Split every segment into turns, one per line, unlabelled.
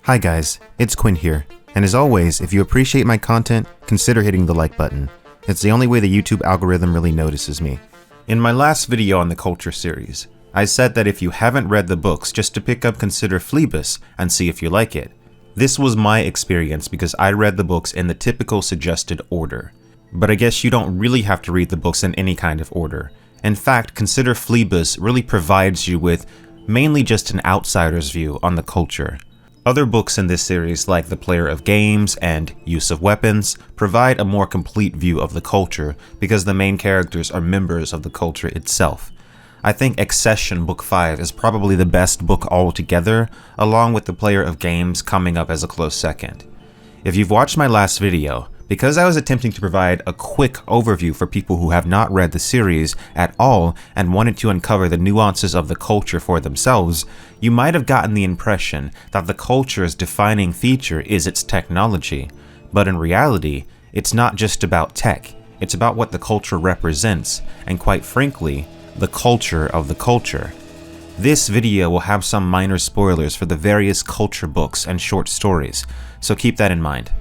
Hi guys, it's Quinn here, and as always, if you appreciate my content, consider hitting the like button. It's the only way the YouTube algorithm really notices me. In my last video on the Culture series, I said that if you haven't read the books, just to pick up Consider Phlebas and see if you like it. This was my experience because I read the books in the typical suggested order. But I guess you don't really have to read the books in any kind of order. In fact, Consider Phlebas really provides you with mainly just an outsider's view on the culture. Other books in this series, like The Player of Games and Use of Weapons, provide a more complete view of the culture because the main characters are members of the culture itself. I think Accession Book 5 is probably the best book altogether, along with The Player of Games coming up as a close second. If you've watched my last video, because I was attempting to provide a quick overview for people who have not read the series at all and wanted to uncover the nuances of the culture for themselves, you might have gotten the impression that the culture's defining feature is its technology. But in reality, it's not just about tech, it's about what the culture represents, and quite frankly, the culture of the culture. This video will have some minor spoilers for the various culture books and short stories, so keep that in mind.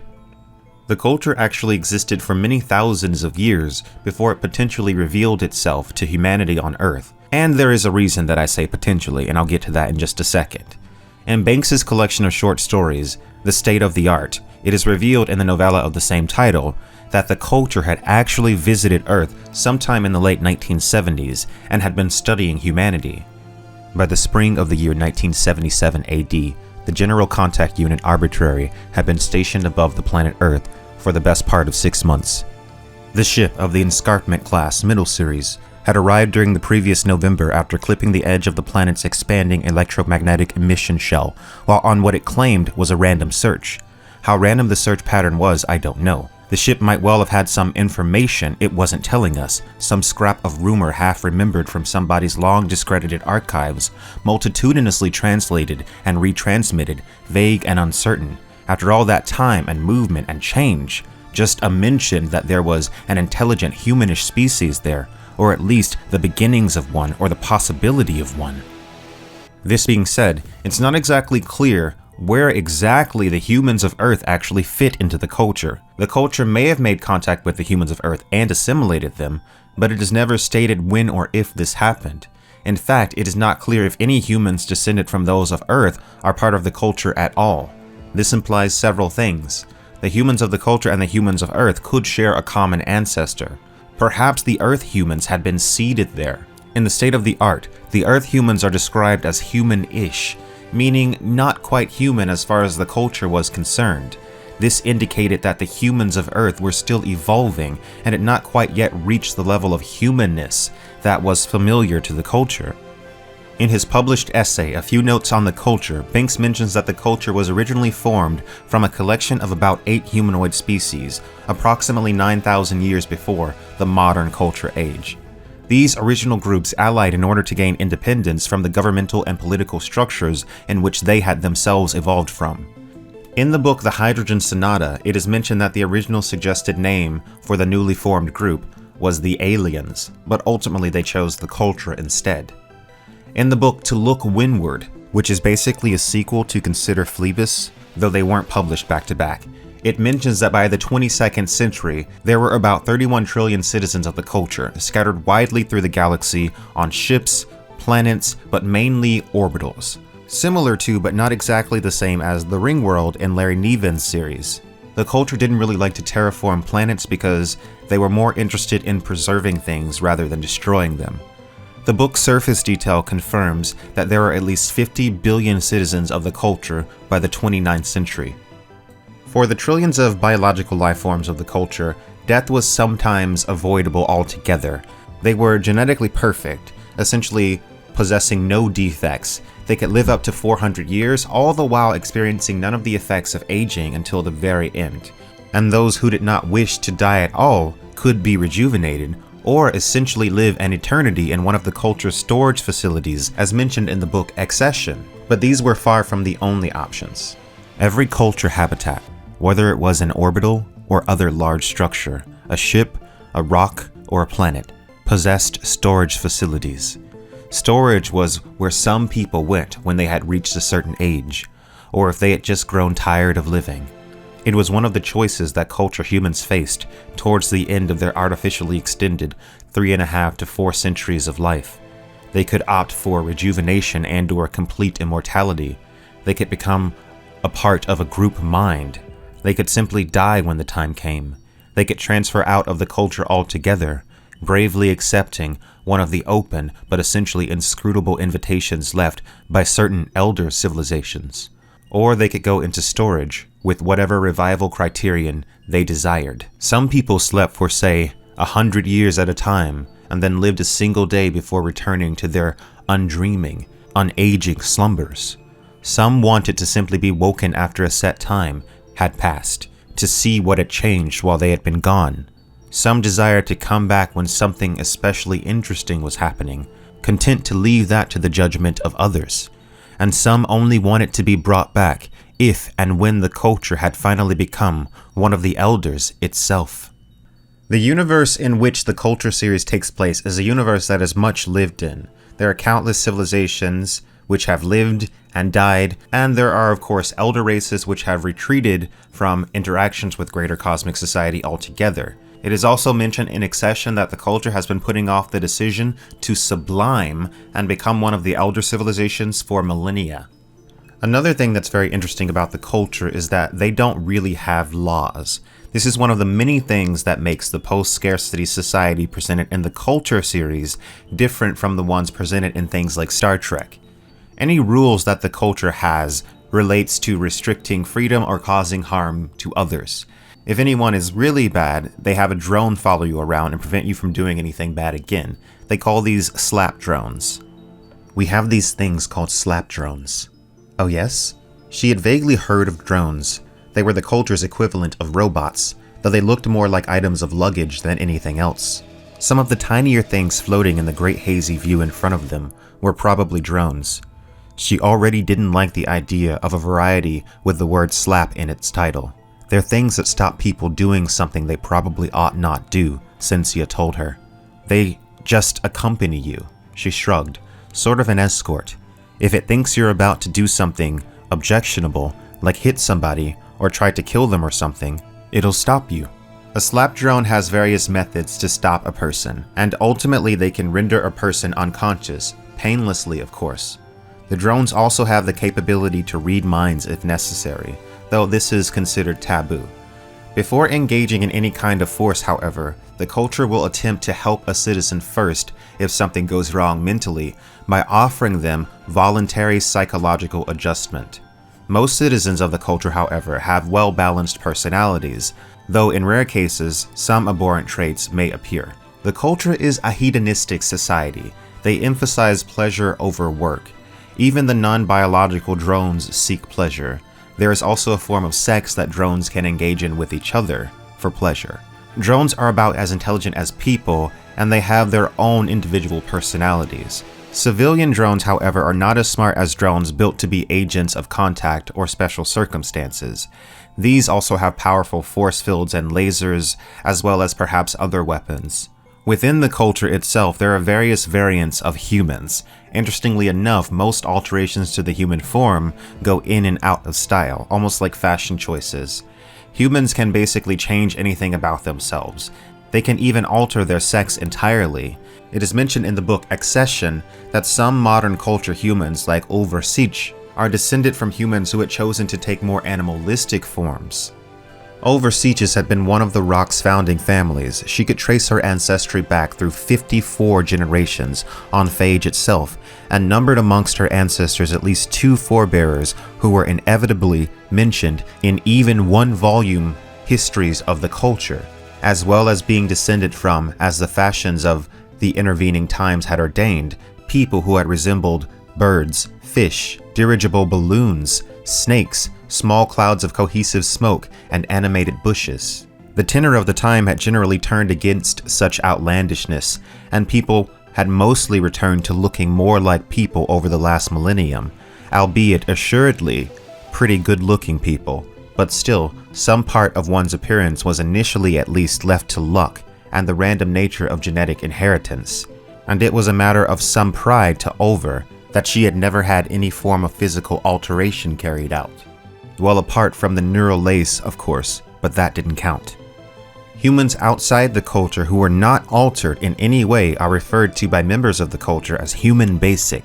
The culture actually existed for many thousands of years before it potentially revealed itself to humanity on Earth. And there is a reason that I say potentially, and I'll get to that in just a second. In Banks's collection of short stories, The State of the Art, it is revealed in the novella of the same title that the culture had actually visited Earth sometime in the late 1970s and had been studying humanity. By the spring of the year 1977 AD, the General Contact Unit Arbitrary had been stationed above the planet Earth for the best part of 6 months. The ship of the Escarpment-class Middle Series had arrived during the previous November after clipping the edge of the planet's expanding electromagnetic emission shell while on what it claimed was a random search. How random the search pattern was, I don't know. The ship might well have had some information it wasn't telling us, some scrap of rumor half remembered from somebody's long discredited archives, multitudinously translated and retransmitted, vague and uncertain. After all that time and movement and change, just a mention that there was an intelligent humanish species there, or at least the beginnings of one or the possibility of one. This being said, it's not exactly clear where exactly the humans of Earth actually fit into the culture. The culture may have made contact with the humans of Earth and assimilated them, but it is never stated when or if this happened. In fact, it is not clear if any humans descended from those of Earth are part of the culture at all. This implies several things. The humans of the culture and the humans of Earth could share a common ancestor. Perhaps the Earth humans had been seeded there. In the State of the Art, the Earth humans are described as human-ish, meaning not quite human as far as the culture was concerned. This indicated that the humans of Earth were still evolving and had not quite yet reached the level of humanness that was familiar to the culture. In his published essay, A Few Notes on the Culture, Banks mentions that the culture was originally formed from a collection of about 8 humanoid species, approximately 9,000 years before the modern culture age. These original groups allied in order to gain independence from the governmental and political structures in which they had themselves evolved from. In the book The Hydrogen Sonata, it is mentioned that the original suggested name for the newly formed group was the Aliens, but ultimately they chose the culture instead. In the book To Look Windward, which is basically a sequel to Consider Phlebas, though they weren't published back to back, it mentions that by the 22nd century, there were about 31 trillion citizens of the culture, scattered widely through the galaxy on ships, planets, but mainly orbitals. Similar to, but not exactly the same as, the Ringworld in Larry Niven's series. The culture didn't really like to terraform planets because they were more interested in preserving things rather than destroying them. The book's surface detail confirms that there are at least 50 billion citizens of the culture by the 29th century. For the trillions of biological life forms of the culture, death was sometimes avoidable altogether. They were genetically perfect, essentially possessing no defects. They could live up to 400 years, all the while experiencing none of the effects of aging until the very end. And those who did not wish to die at all could be rejuvenated, or essentially live an eternity in one of the culture's storage facilities, as mentioned in the book Accession. But these were far from the only options. Every culture habitat, whether it was an orbital or other large structure, a ship, a rock, or a planet, possessed storage facilities. Storage was where some people went when they had reached a certain age. or if they had just grown tired of living. It was one of the choices that culture humans faced towards the end of their artificially extended 3.5 to 4 centuries of life. They could opt for rejuvenation and/or complete immortality. They could become a part of a group mind. They could simply die when the time came. They could transfer out of the culture altogether, bravely accepting one of the open but essentially inscrutable invitations left by certain elder civilizations. Or they could go into storage with whatever revival criterion they desired. Some people slept for, say, 100 years at a time, and then lived a single day before returning to their undreaming, unaging slumbers. Some wanted to simply be woken after a set time had passed, to see what had changed while they had been gone. Some desired to come back when something especially interesting was happening, content to leave that to the judgment of others. And some only wanted to be brought back if and when the culture had finally become one of the elders itself. The universe in which the Culture series takes place is a universe that is much lived in. There are countless civilizations which have lived and died, and there are of course elder races which have retreated from interactions with greater cosmic society altogether. It is also mentioned in Accession that the culture has been putting off the decision to sublime and become one of the elder civilizations for millennia. Another thing that's very interesting about the culture is that they don't really have laws. This is one of the many things that makes the post-scarcity society presented in the Culture series different from the ones presented in things like Star Trek. Any rules that the culture has relates to restricting freedom or causing harm to others. If anyone is really bad, they have a drone follow you around and prevent you from doing anything bad again. They call these slap drones. We have these things called slap drones. Oh yes? She had vaguely heard of drones. They were the culture's equivalent of robots, though they looked more like items of luggage than anything else. Some of the tinier things floating in the great hazy view in front of them were probably drones. She already didn't like the idea of a variety with the word slap in its title. They're things that stop people doing something they probably ought not do, Cynthia told her. They just accompany you, she shrugged, sort of an escort. If it thinks you're about to do something objectionable, like hit somebody or try to kill them or something, it'll stop you. A slap drone has various methods to stop a person, and ultimately they can render a person unconscious, painlessly of course. The drones also have the capability to read minds if necessary, though this is considered taboo. Before engaging in any kind of force, however, the culture will attempt to help a citizen first if something goes wrong mentally by offering them voluntary psychological adjustment. Most citizens of the culture, however, have well-balanced personalities, though in rare cases, some abhorrent traits may appear. The culture is a hedonistic society. They emphasize pleasure over work. Even the non-biological drones seek pleasure. There is also a form of sex that drones can engage in with each other for pleasure. Drones are about as intelligent as people, and they have their own individual personalities. Civilian drones, however, are not as smart as drones built to be agents of contact or special circumstances. These also have powerful force fields and lasers, as well as perhaps other weapons. Within the culture itself, there are various variants of humans. Interestingly enough, most alterations to the human form go in and out of style, almost like fashion choices. Humans can basically change anything about themselves. They can even alter their sex entirely. It is mentioned in the book Accession that some modern culture humans, like Ulver Sich, are descended from humans who had chosen to take more animalistic forms. Ulver Siches had been one of the Rock's founding families. She could trace her ancestry back through 54 generations on Phage itself, and numbered amongst her ancestors at least 2 forebearers who were inevitably mentioned in even one-volume histories of the culture, as well as being descended from, as the fashions of the intervening times had ordained, people who had resembled birds, fish, dirigible balloons, snakes, small clouds of cohesive smoke, and animated bushes. The tenor of the time had generally turned against such outlandishness, and people had mostly returned to looking more like people over the last millennium, albeit assuredly pretty good-looking people, but still, some part of one's appearance was initially at least left to luck and the random nature of genetic inheritance, and it was a matter of some pride to Ulver that she had never had any form of physical alteration carried out. Well, apart from the neural lace, of course, but that didn't count. Humans outside the culture who were not altered in any way are referred to by members of the culture as human basic.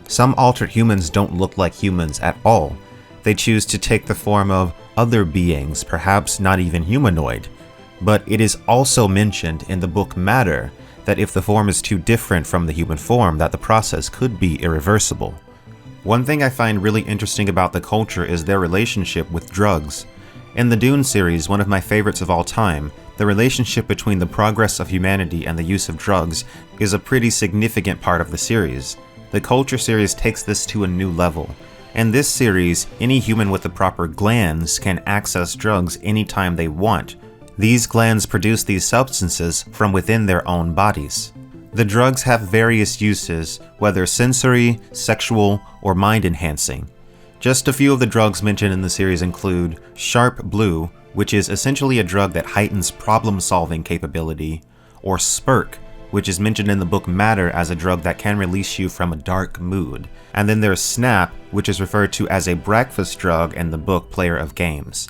Some altered humans don't look like humans at all. They choose to take the form of other beings, perhaps not even humanoid. But it is also mentioned in the book Matter that if the form is too different from the human form, that the process could be irreversible. One thing I find really interesting about the culture is their relationship with drugs. In the Dune series, one of my favorites of all time, the relationship between the progress of humanity and the use of drugs is a pretty significant part of the series. The Culture series takes this to a new level. In this series, any human with the proper glands can access drugs anytime they want. These glands produce these substances from within their own bodies. The drugs have various uses, whether sensory, sexual, or mind-enhancing. Just a few of the drugs mentioned in the series include Sharp Blue, which is essentially a drug that heightens problem-solving capability, or Spurk, which is mentioned in the book Matter as a drug that can release you from a dark mood. And then there's Snap, which is referred to as a breakfast drug in the book Player of Games.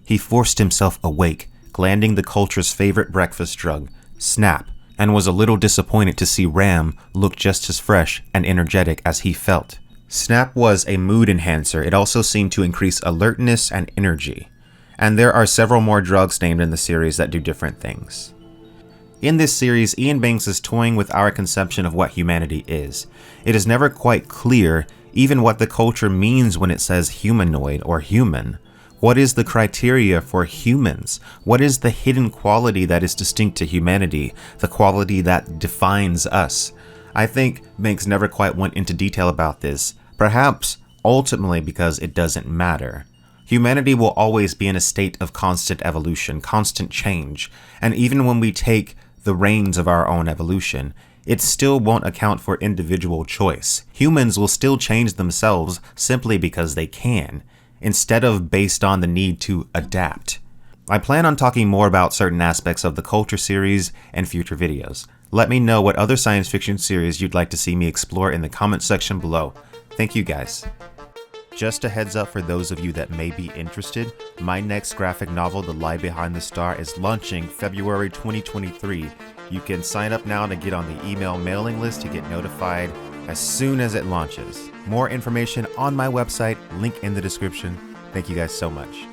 He forced himself awake, glanding the culture's favorite breakfast drug, Snap, and was a little disappointed to see Ram look just as fresh and energetic as he felt. Snap was a mood enhancer. It also seemed to increase alertness and energy. And there are several more drugs named in the series that do different things. In this series, Ian Banks is toying with our conception of what humanity is. It is never quite clear even what the culture means when it says humanoid or human. What is the criteria for humans? What is the hidden quality that is distinct to humanity, the quality that defines us? I think Banks never quite went into detail about this, perhaps ultimately because it doesn't matter. Humanity will always be in a state of constant evolution, constant change, and even when we take the reins of our own evolution, it still won't account for individual choice. Humans will still change themselves simply because they can, instead of based on the need to adapt. I plan on talking more about certain aspects of the Culture series in future videos. Let me know what other science fiction series you'd like to see me explore in the comment section below. Thank you guys. Just a heads up for those of you that may be interested, my next graphic novel, The Lie Behind the Star, is launching February 2023. You can sign up now to get on the email mailing list to get notified as soon as it launches. More information on my website, link in the description. Thank you guys so much.